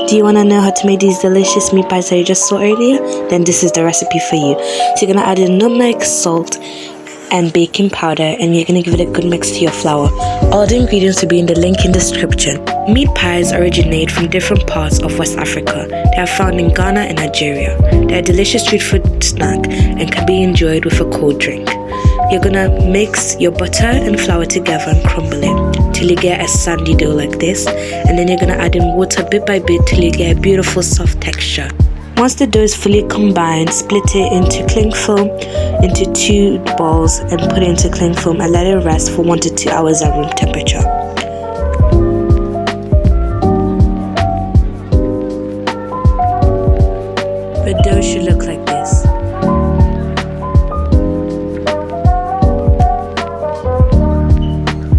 Do you want to know how to make these delicious meat pies that you just saw earlier? Then this is the recipe for you. So you're going to add in nutmeg, salt, and baking powder, and you're going to give it a good mix to your flour. All the ingredients will be in the link in the description. Meat pies originate from different parts of West Africa. They are found in Ghana and Nigeria. They are a delicious street food snack and can be enjoyed with a cold drink. You're going to mix your butter and flour together and crumble it till you get a sandy dough like this, and then you're going to add in water bit by bit till you get a beautiful soft texture. Once the dough is fully combined, split it into cling film into 2 balls and put it into cling film and let it rest for 1 to 2 hours at room temperature. The dough should look like this.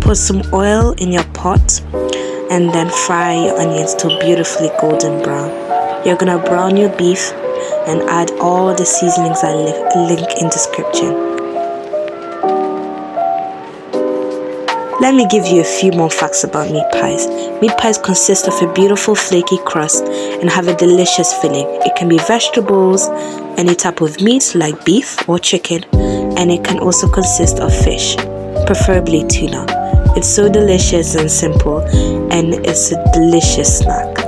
Put some oil in your pot and then fry your onions till beautifully golden brown. You're gonna brown your beef and add all the seasonings I link in description. Let me give you a few more facts about meat pies. Meat pies consist of a beautiful flaky crust and have a delicious filling. It can be vegetables, any type of meat like beef or chicken, and it can also consist of fish, preferably tuna. It's so delicious and simple, and it's a delicious snack.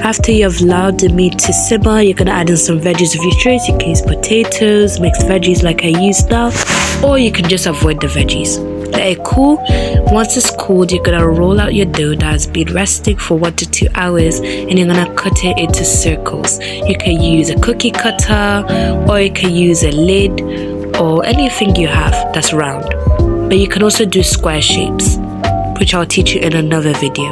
After you have allowed the meat to simmer, you're going to add in some veggies of your choice. You can use potatoes, mixed veggies like I use now, or you can just avoid the veggies. Let it cool. Once it's cooled, you're going to roll out your dough that has been resting for 1 to 2 hours, and you're going to cut it into circles. You can use a cookie cutter, or you can use a lid, or anything you have that's round. But you can also do square shapes, which I'll teach you in another video.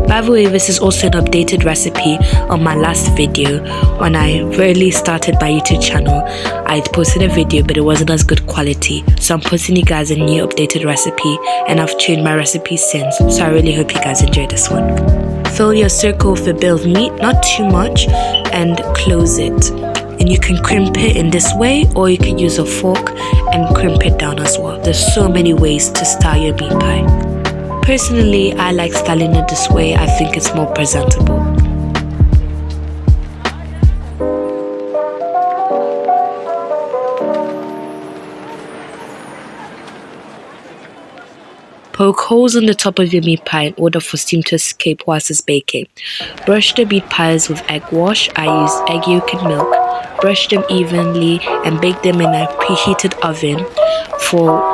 By the way, this is also an updated recipe on my last video. When I really started my YouTube channel, I posted a video but it wasn't as good quality, so I'm posting you guys a new updated recipe, and I've changed my recipe since, so I really hope you guys enjoy this one. Fill your circle with a bit of meat, not too much, and close it. And you can crimp it in this way, or you can use a fork and crimp it down as well. There's so many ways to style your meat pie. Personally, I like styling it this way. I think it's more presentable. Poke holes on the top of your meat pie in order for steam to escape whilst it's baking. Brush the meat pies with egg wash. I use egg yolk and milk. Brush them evenly and bake them in a preheated oven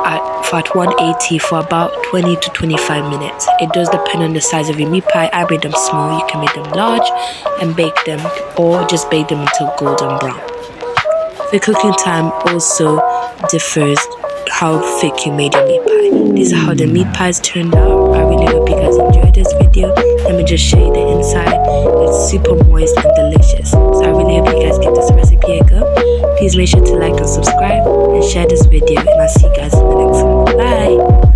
at 180 for about 20 to 25 minutes. It does depend on the size of your meat pie. I made them small. You can make them large and bake them, or just bake them until golden brown. The cooking time also differs how thick you made your meat pie. These are how the meat pies turned out. I really hope you guys enjoyed this video. Let me just show you the inside. It's super moist and delicious. So I really hope you guys give this recipe a go. Please make sure to like and subscribe and share this video, and I'll see you guys in the next one. Bye!